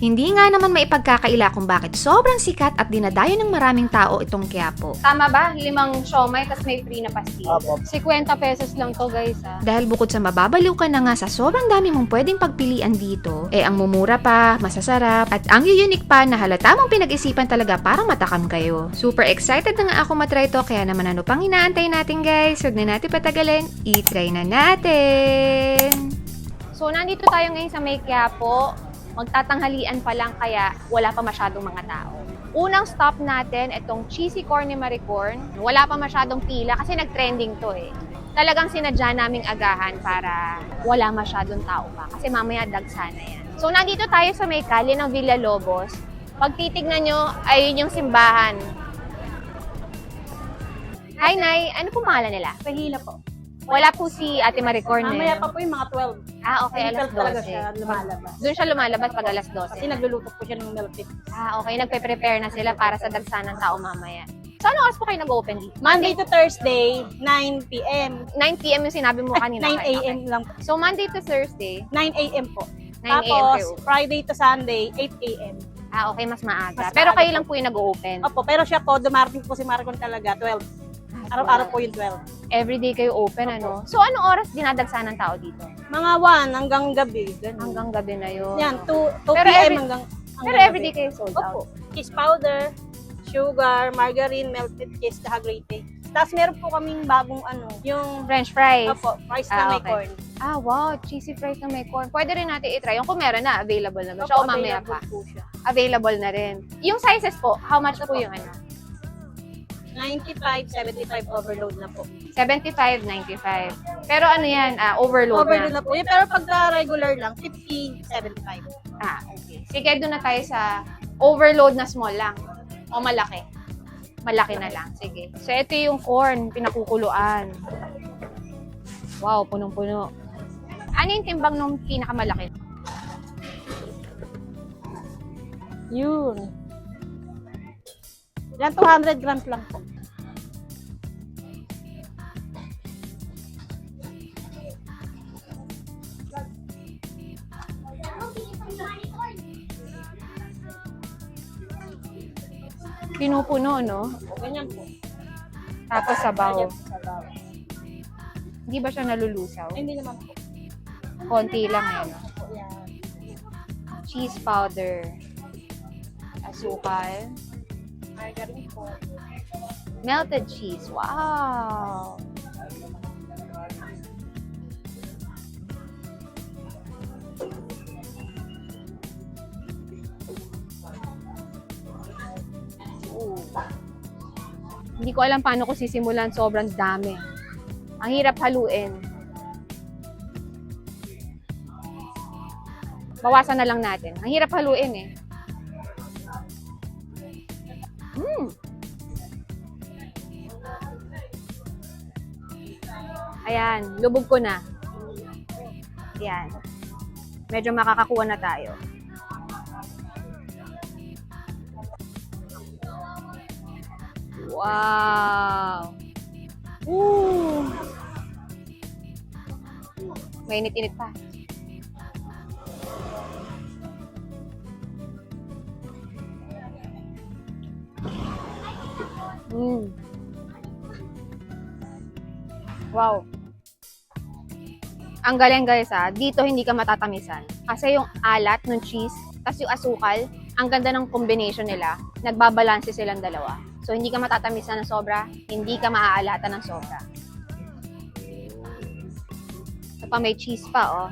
Hindi nga naman maipagkakaila kung bakit sobrang sikat at dinadayo ng maraming tao itong Quiapo. Tama ba? 5 siomay, tas may free na pastil. Opo. 50 pesos lang to, guys, ah. Dahil bukod sa mababaliw ka na nga sa sobrang dami mong pwedeng pagpilian dito, ang mumura pa, masasarap, at ang unique pa na halata mong pinag-isipan talaga para matakam kayo. Super excited na nga ako matry to, kaya naman ano pang inaantay natin guys? Huwag na natin patagalin, i-try na natin! So, nandito tayo ngayon sa May Quiapo. Magtatanghalian pa lang kaya wala pa masyadong mga tao. Unang stop natin, itong Cheesy Corn ni Maricorn. Wala pa masyadong pila kasi nag-trending to eh. Talagang sinadya naming agahan para wala masyadong tao pa. Kasi mamaya dagsa na yan. So, nandito tayo sa may kalye ng Villalobos. Pag titignan nyo, ayun yung simbahan. Hi, Nay. Ano po pangalan nila? Pahila po. Wala po si Ate Maricorn eh. Mamaya pa po yung mga 12. Ah, okay. Alas 12. Talaga siya lumalabas. Doon siya lumalabas pag alas 12. Kasi nagluluto po siya ng milk tea. Ah, okay. Nagpe-prepare na sila para sa dagsa ng tao mamaya. So, anong oras po kayo nag-open dito? Monday to Thursday, 9 p.m. 9 p.m. yung sinabi mo kanina. 9 a.m. lang po. So, Monday to Thursday, 9 a.m. po. 9 a.m. Tapos, kayo. Friday to Sunday, 8 a.m. Ah, okay. Mas maaga. Mas Pero maaga kayo po. lang po yung nag-open. Opo, pero siya po, dumarating po si Marcon talaga, 12. Araw-araw po yung 12. Everyday kayo open, ano? So, anong oras dinadagsa ng tao dito? Mga 1 hanggang gabi. Ganun. Hanggang gabi na yun. Yan, 2 Pero p.m. hanggang Pero gabi. everyday kayo sold out. Opo. Cheese powder, sugar, margarine, melted cheese, dahagrate. Tapos meron po kaming bagong yung French fries. opo, rice Ah, na may okay. corn. Ah, wow. Cheesy fries na may corn. Pwede rin natin i-try. Yung kung meron na, available na ba siya? O Opo, mamaya available pa? po siya. Available na rin. Yung sizes po, how much po yung ano? 95, 75 overload na po. 75, 95. Pero ano yan, overload, Overload na. na po. Yung, pero pag regular lang, 50, 75. Ah, okay. Sige, doon na tayo sa overload na small lang. O malaki. Malaki na lang. Sige. So, ito yung corn, pinakukuluan. Wow, punong-puno. Ano yung timbang nung pinakamalaki? Yun. Yan, 200 grams lang po. Pinupuno, no? Ganyan po. Tapos sabaw. Ganyan po sa baw. Hindi ba siya nalulusaw? Ay, hindi naman po. Konti lang eh, no? Yan. Cheese powder. Asukal. Margarine po. Melted cheese. Wow! Ooh. Hindi ko alam paano ko sisimulan. Sobrang dami. Ang hirap haluin. Bawasan na lang natin. Ang hirap haluin eh. Ayan, lubog ko na. Ayan. Medyo makakakuha na tayo. Wow! Woo! Mainit-init pa. Wow. Ang galing guys dito hindi ka matatamisan. Kasi yung alat ng cheese, tas yung asukal, ang ganda ng combination nila. Nagbabalanse silang dalawa. So hindi ka matatamisan ng sobra, hindi ka maaalatan ng sobra. Ito pa may cheese pa oh.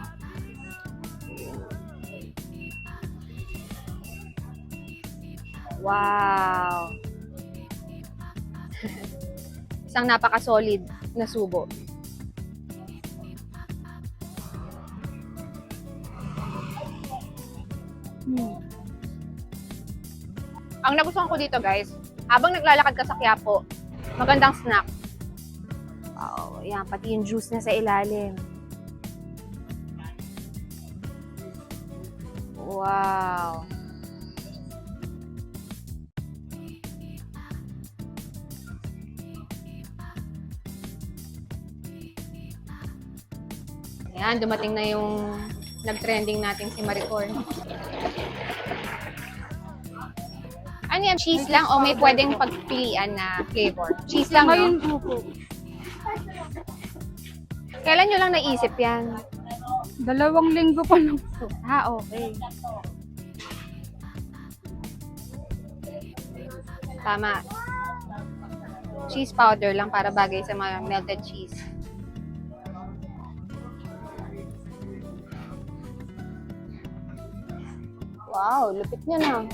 Wow. Isang napaka-solid na subo. Ang nagustuhan ko dito guys, habang naglalakad ka sa Quiapo, magandang snack. Wow, yan, pati yung juice na sa ilalim. Wow. Ayan, dumating na yung nag-trending natin si Maricorn. Ano yan, cheese lang o may pwedeng pagpilian na flavor? Cheese lang, no? Ngayon po. Kailan nyo lang naisip yan? 2 linggo pa lang po. Okay. Tama. Cheese powder lang para bagay sa mga melted cheese. Wow, lupit niya na.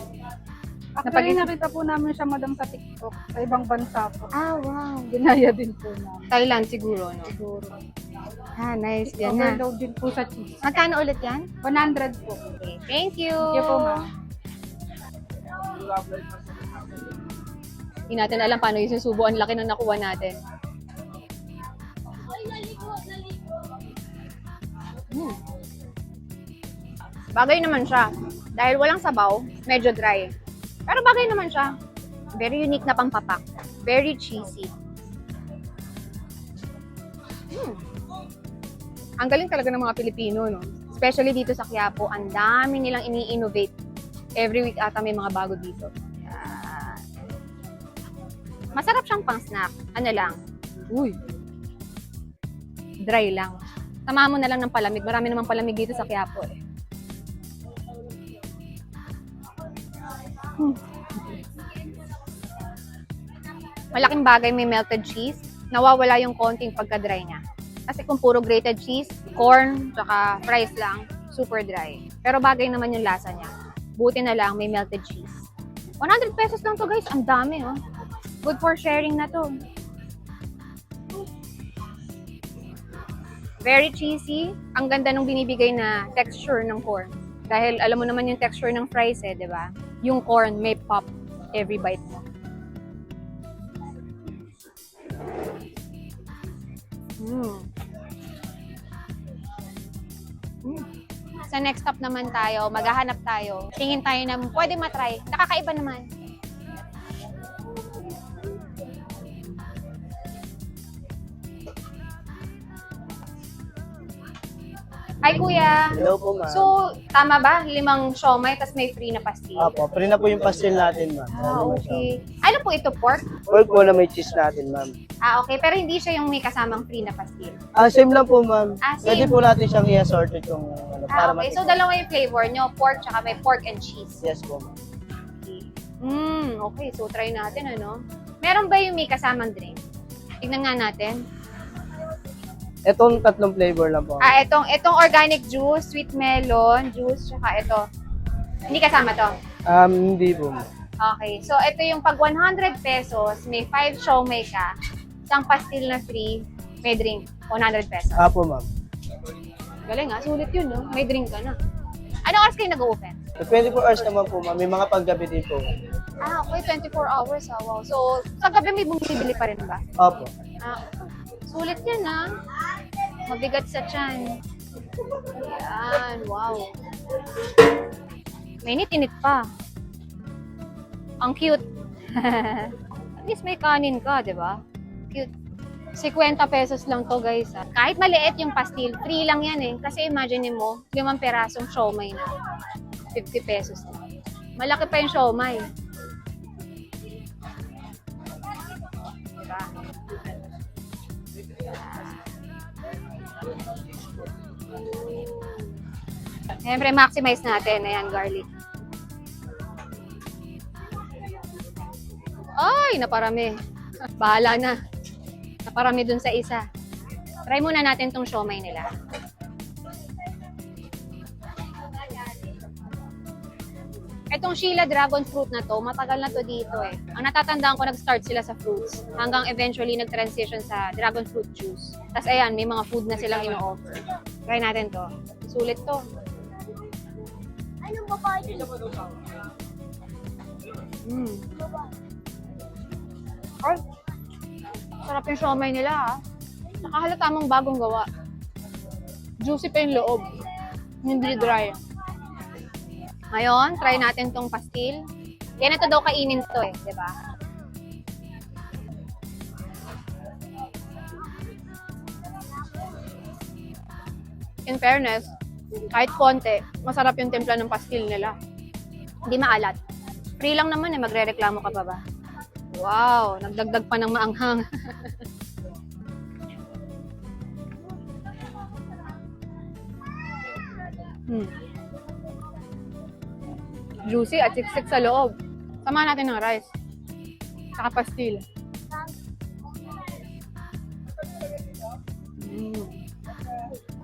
Actually, nakita po namin siya, madam, sa TikTok. Sa ibang bansa po. Wow. Ginaya din po namin. Thailand siguro, no? Siguro. Nice. Yan na. Overload din po sa cheese. Magkano ulit yan? 100 po. Okay. Thank you. Thank you po, ma'am. Hindi natin alam paano yung susubo. Ang laki ng nakuha natin. Bagay naman siya. Dahil walang sabaw, medyo dry. Pero bagay naman siya. Very unique na pampapak. Very cheesy. Ang galing talaga ng mga Pilipino, no? Especially dito sa Quiapo, ang dami nilang ini-innovate. Every week ata may mga bago dito. Masarap siyang pang-snack. Ano lang? Dry lang. Tama mo na lang ng palamig. Marami namang palamig dito sa Quiapo eh. Malaking bagay may melted cheese. Nawawala yung konting pagka-dry niya. Kasi kung puro grated cheese, corn, tsaka fries lang, super dry. Pero bagay naman yung lasa niya. Buti na lang may melted cheese. 100 pesos lang to guys. Ang dami oh. Good for sharing na to. Very cheesy. Ang ganda nung binibigay na texture ng corn. Dahil alam mo naman yung texture ng fries eh, di ba? Yung corn may pop every bite mo. Sa next stop naman tayo, maghahanap tayo. Tingin tayo na pwede matry. Nakakaiba naman. Hi, Kuya. Hello po, ma'am. So, tama ba? 5 siomay, tas may free na pastil? Apo, free na po yung pastel natin, ma'am. Okay. Ano po ito, pork? Pork po na may cheese natin, ma'am. Okay. Pero hindi siya yung may kasamang free na pastil. Same lang po, ma'am. Same. Pwede po natin siyang i-assorted yung para Okay. So, matikman. dalawa yung flavor nyo. Pork, tsaka may pork and cheese. Yes po, ma'am. Okay. So, try natin, ano? Meron ba yung may kasamang drink? Tignan nga natin. Itong 3 flavor lang po. Itong organic juice, sweet melon juice, tsaka ito. Hindi kasama to. Hindi po, ma'am. Okay. So, ito yung pag 100 pesos, may 5 siomay ka, isang pastil na free, may drink, 100 pesos. Apo, ma'am. Galing ha, sulit yun, no? May drink ka na. Ano oras kayo nag-open? 24 hours naman po, ma'am. May mga paggabi din po. Okay, 24 hours ha, wow. So, sa gabi may bumibili pa rin ba? Apo. Sulit yan ha. Mabigat sa tiyan. Yan, wow. Mainit-init pa. Ang cute. At least may kanin ka, di ba? Cute. 50 pesos lang to guys. Kahit maliit yung pastil, free lang yan eh. Kasi imagine mo, 5 perasong siomay na. 50 pesos na. Malaki pa yung siomay. Diba? Siyempre, maximize natin. Ayan, garlic. Ay, naparami. Bahala na. Naparami dun sa isa. Try muna natin tong siomay nila. Itong Sheila Dragon Fruit na to, matagal na to dito eh. Ang natatandaan ko, nag-start sila sa fruits. Hanggang eventually nag-transition sa Dragon Fruit Juice. Tapos ayan, may mga food na silang ino-offer. Try natin to. Sulit to. Anong babae? Ay, sarap yung siomay nila ha. Nakahalata mong bagong gawa. Juicy pa yung loob. Hindi dry. Ngayon, try natin tong pastil. Yan ito daw kainin to eh, di ba? In fairness, kahit konti, masarap yung timpla ng pastil nila. Hindi maalat. Free lang naman eh, magre-reklamo ka pa ba? Wow, nagdagdag pa ng maanghang. Juicy at siksik sa loob. Sama natin ng rice. Saka pastil.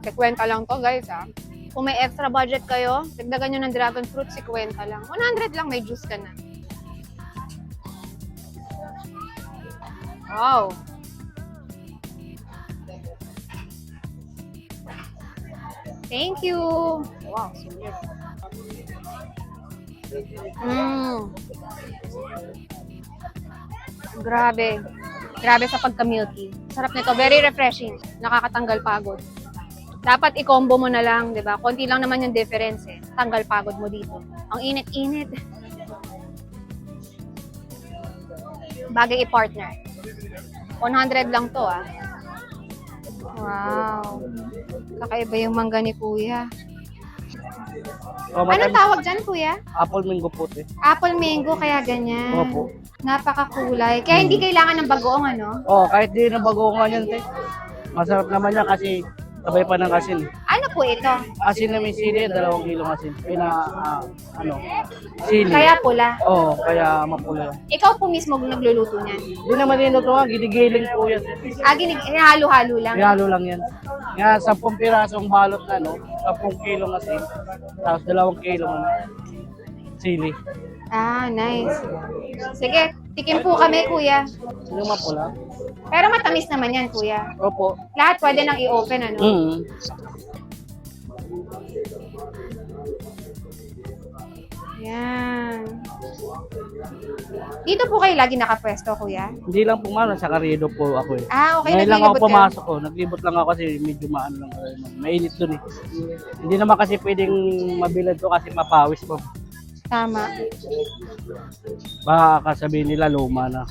Sikwenta lang to guys ha. Kung may extra budget kayo, dagdagan nyo ng dragon fruit, 50 lang. 100 lang, may juice ka na. Wow! Thank you! Wow, sulit. Grabe. Grabe sa pagka-milky. Sarap nito. Very refreshing. Nakakatanggal pagod. Dapat i-combo mo na lang, di ba? Konti lang naman yung difference eh. Tanggal pagod mo dito. Ang init-init. Bagay i-partner. 100 lang to ah. Wow. Kakaiba yung mangga ni Kuya. Oh, Anong tawag dyan, Kuya? Apple mango puti. Apple mango, kaya ganyan. Opo. Napakakulay. Kaya hindi kailangan ng bagoong, ano? Oh, kahit di na bagoongan yan, te. Masarap naman yan kasi sabay pa ng asin. Ano po ito? Asin na may sili, 2 kilong asin. Sili. Kaya pula. Oo, kaya mapula. Ikaw po mismo nagluluto niyan. Hindi naman yun ito, ginigiling po yan. Halo-halo lang. Halo lang yan. Nga, 10 pirasong balot na, no? 10 kilong asin. Tapos 2 kilong sili. Ah, nice. Sige, tikim po kami, Kuya. Yung mapula? Pero matamis naman yan, Kuya. Opo. Lahat pwede nang i-open, ano? Yan. Dito po kayo lagi nakapwesto, Kuya? Hindi lang po ma'am, sa Carriedo po ako eh. Ah, okay. Ngayon lang ako Naglilibot ka. pumasok ko. Naglibot lang ako kasi medyo maano lang. Mainit dun eh. Hindi naman kasi pwedeng mabilad to kasi mapawis po. Tama. Baka kasabihin nila luma na.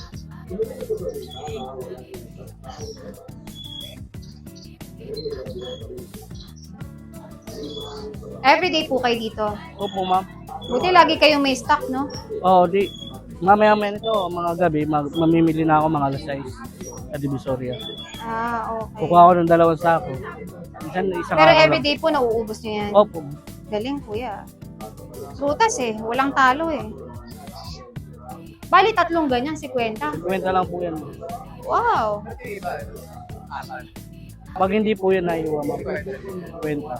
Everyday po kayo dito. Opo ma'am. Buti lagi kayong may stock, no? Oo, di. Mamaya-maya nito, mga gabi, mamimili na ako mga alas 6 sa Divisoria. Ah, okay. Kukuha ako ng 2 sako. Isang Pero araw lang. everyday po nauubos nyo yan. Opo. Galing, Kuya. Prutas eh. Walang talo eh. Bali, 3 ganyan, 50. Kwenta lang po yan. Wow. Pag hindi po yan naiwa, ma'am. Kwenta.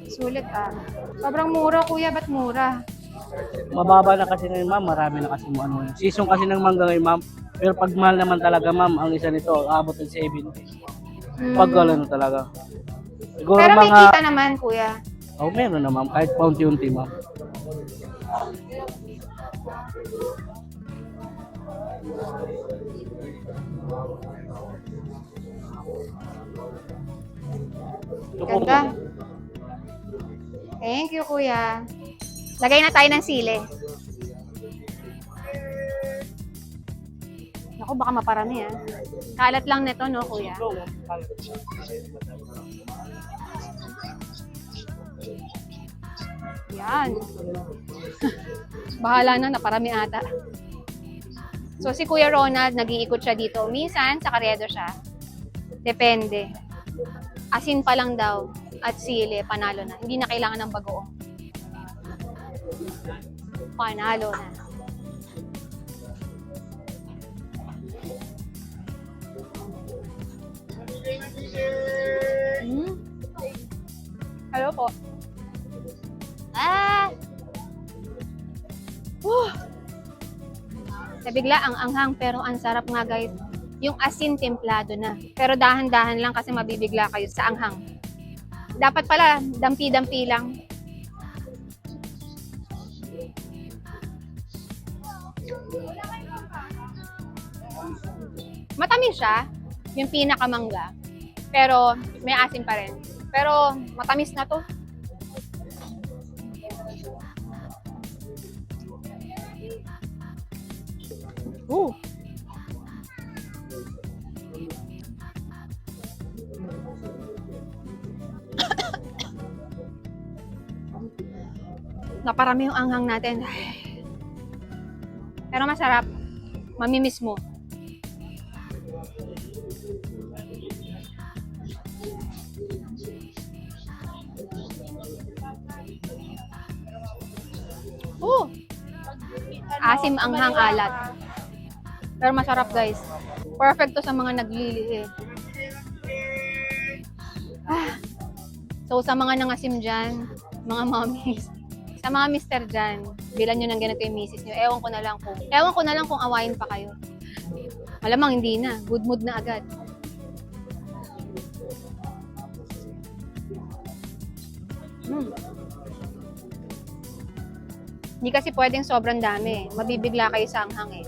Sulit ah. Sobrang mura, Kuya. Ba't mura? Mababa na kasi ngayon, ma'am. Marami na kasi mo ano. Season kasi ng mangga ngayon, ma'am. Pero pag mahal naman talaga, ma'am, ang isa nito, aabot ng 70. Pag gano'n talaga. Siguro Pero may mga... kita naman, Kuya. Oh, meron na, ma'am. Kahit paunti-unti, ma'am. Ito po, Ganda. Thank you, Kuya. Lagay na tayo ng sili. Naku, baka maparami ah. Kalat lang nito, no, Kuya? Yan. Bahala na, naparami ata. So, si Kuya Ronald, nag-iikot siya dito. Minsan, sa Carriedo siya. Depende. Asin pa lang daw. At sili, panalo na. Hindi na kailangan ng bagoong. Panalo na. Hello po. Ah! Nabigla ang anghang pero ang sarap nga guys. Yung asin templado na. Pero dahan-dahan lang kasi mabibigla kayo sa anghang. Dapat pala dampi-dampi lang. Matamis siya, yung pinakamangga. Pero may asin pa rin. Pero matamis na to. Naparami yung anghang natin. Pero masarap. Mamimiss mo. Oh! Asim, anghang, alat. Pero masarap, guys. Perfect to sa mga naglilihi. So, sa mga nangasim dyan, mga mommies, sa mga mister dyan, bilan nyo ng ganito yung misis nyo. Ewan ko na lang kung awayin pa kayo. Malamang hindi na. Good mood na agad. Hindi kasi pwedeng sobrang dami. Mabibigla kayo sa anghang eh.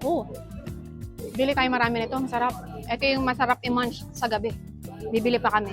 Oh, bili tayo marami nito. Masarap. Ito yung masarap i-munch sa gabi. Bibili pa kami.